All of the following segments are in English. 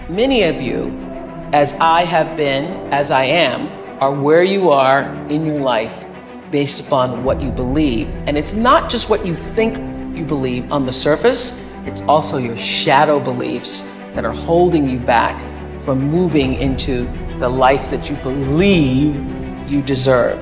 Many of you, as I have been, as I am, are where you are in your life based upon what you believe. And it's not just what you think you believe on the surface, it's also your shadow beliefs that are holding you back from moving into the life that you believe you deserve.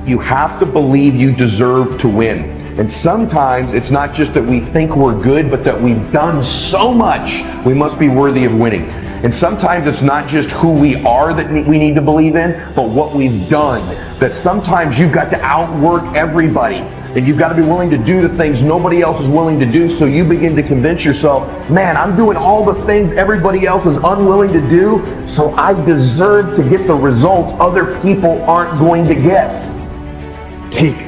You have to believe you deserve to win. And sometimes it's not just that we think we're good, but that we've done so much, we must be worthy of winning. And sometimes it's not just who we are that we need to believe in, but what we've done. That sometimes you've got to outwork everybody. And you've got to be willing to do the things nobody else is willing to do, so you begin to convince yourself, man, I'm doing all the things everybody else is unwilling to do, so I deserve to get the results other people aren't going to get. Take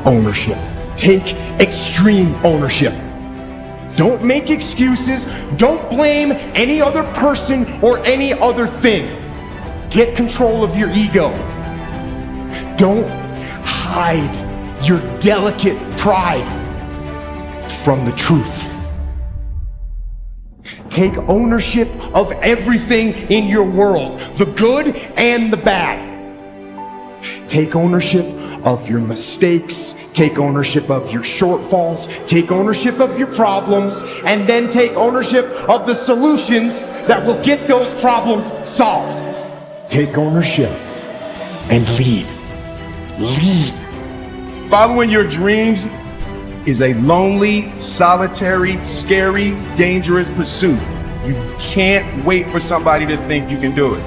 ownership. Take extreme ownership. Don't make excuses. Don't blame any other person or any other thing. Get control of your ego. Don't hide your delicate pride from the truth. Take ownership of everything in your world, the good and the bad. Take ownership of your mistakes. Take ownership of your shortfalls. Take ownership of your problems. And then take ownership of the solutions that will get those problems solved. Take ownership and lead. Lead. Following your dreams is a lonely, solitary, scary, dangerous pursuit. You can't wait for somebody to think you can do it.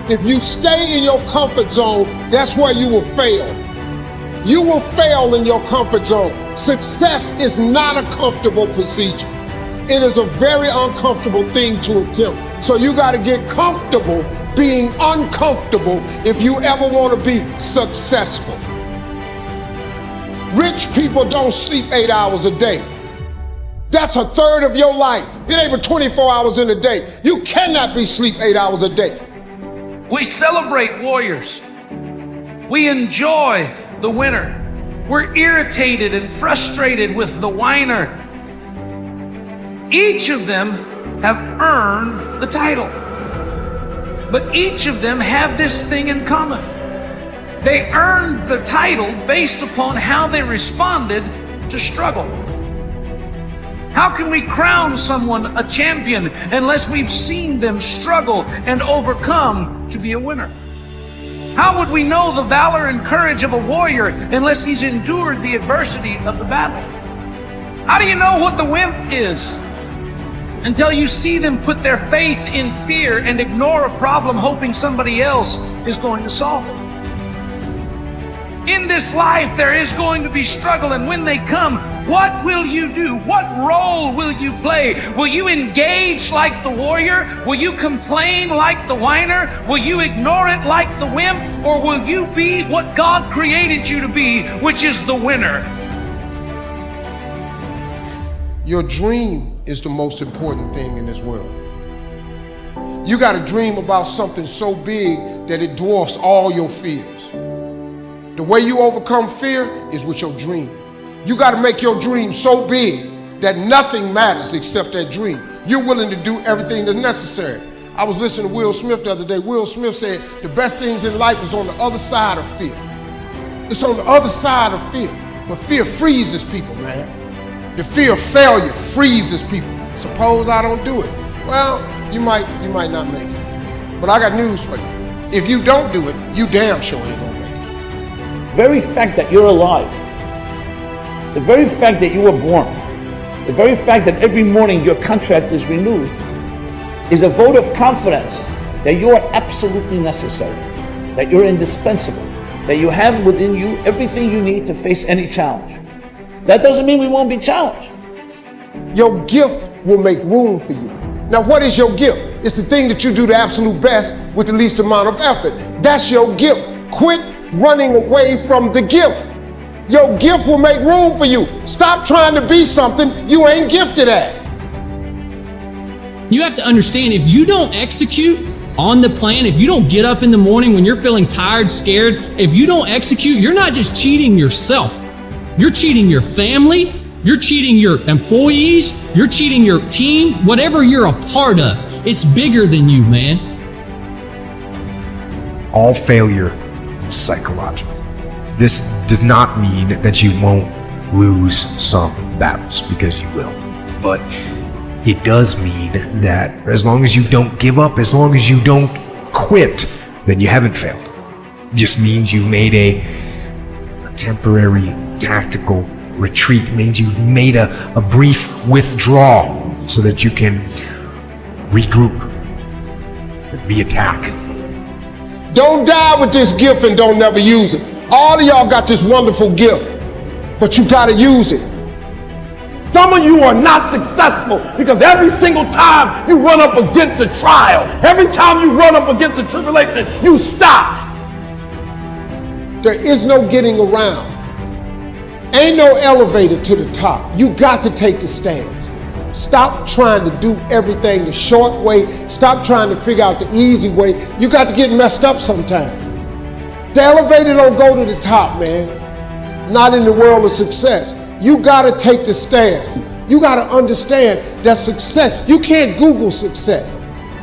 If you stay in your comfort zone, that's where you will fail. You will fail in your comfort zone. Success is not a comfortable procedure. It is a very uncomfortable thing to attempt. So you got to get comfortable being uncomfortable if you ever want to be successful. Rich people don't sleep 8 hours a day. That's a third of your life. It ain't but 24 hours in a day. You cannot be sleep 8 hours a day. We celebrate warriors. We enjoy the winner. We're irritated and frustrated with the whiner. Each of them have earned the title. But each of them have this thing in common. They earned the title based upon how they responded to struggle. How can we crown someone a champion unless we've seen them struggle and overcome to be a winner? How would we know the valor and courage of a warrior unless he's endured the adversity of the battle? How do you know what the wimp is until you see them put their faith in fear and ignore a problem hoping somebody else is going to solve it? In this life, there is going to be struggle, and when they come, what will you do? What role will you play? Will you engage like the warrior? Will you complain like the whiner? Will you ignore it like the wimp? Or will you be what God created you to be, which is the winner? Your dream is the most important thing in this world. You got to dream about something so big that it dwarfs all your fears. The way you overcome fear is with your dream. You got to make your dream so big that nothing matters except that dream. You're willing to do everything that's necessary. I was listening to Will Smith the other day. Will Smith said the best things in life is on the other side of fear. It's on the other side of fear. But fear freezes people, man. The fear of failure freezes people. Suppose I don't do it. Well, you might not make it. But I got news for you. If you don't do it, you damn sure ain't gonna make it. The very fact that you're alive, the very fact that you were born, the very fact that every morning your contract is renewed is a vote of confidence that you are absolutely necessary, that you're indispensable, that you have within you everything you need to face any challenge. That doesn't mean we won't be challenged. Your gift will make room for you. Now, what is your gift? It's the thing that you do the absolute best with the least amount of effort. That's your gift. Quit running away from the gift. Your gift will make room for you. Stop trying to be something you ain't gifted at. You have to understand, if you don't execute on the plan, if you don't get up in the morning when you're feeling tired, scared, if you don't execute, you're not just cheating yourself. You're cheating your family, you're cheating your employees, you're cheating your team, whatever you're a part of. It's bigger than you, man. All failure is psychological. This does not mean that you won't lose some battles, because you will. But it does mean that as long as you don't give up, as long as you don't quit, then you haven't failed. It just means you've made a temporary tactical retreat. It means you've made a brief withdrawal so that you can regroup, re-attack. Don't die with this gift and don't never use it. All of y'all got this wonderful gift, but you gotta use it. Some of you are not successful because every single time you run up against a trial, every time you run up against a tribulation, you stop. There is no getting around. Ain't no elevator to the top. You got to take the stance. Stop trying to do everything the short way. Stop trying to figure out the easy way. You got to get messed up sometime. The elevator don't go to the top, man. Not in the world of success. You got to take the stance. You got to understand that success, you can't Google success.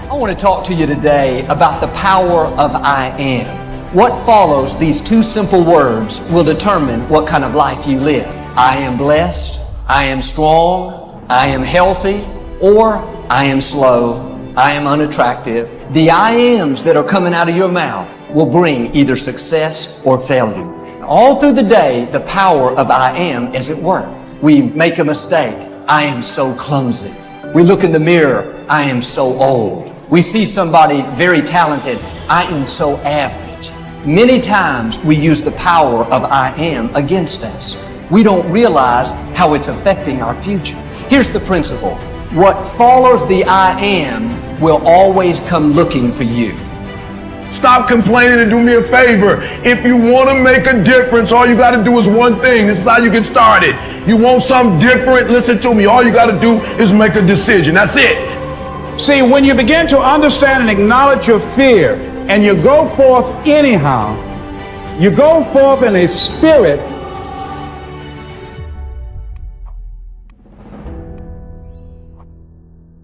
I want to talk to you today about the power of I am. What follows these two simple words will determine what kind of life you live. I am blessed, I am strong, I am healthy, or I am slow, I am unattractive. The I ams that are coming out of your mouth will bring either success or failure. All through the day, the power of I am is at work. We make a mistake. I am so clumsy. We look in the mirror. I am so old. We see somebody very talented. I am so average. Many times we use the power of I am against us. We don't realize how it's affecting our future. Here's the principle. What follows the I am will always come looking for you. Stop complaining and do me a favor. If you want to make a difference, all you got to do is one thing. This is how you get started. You want something different? Listen to me. All you got to do is make a decision. That's it. See, when you begin to understand and acknowledge your fear, and you go forth anyhow, you go forth in a spirit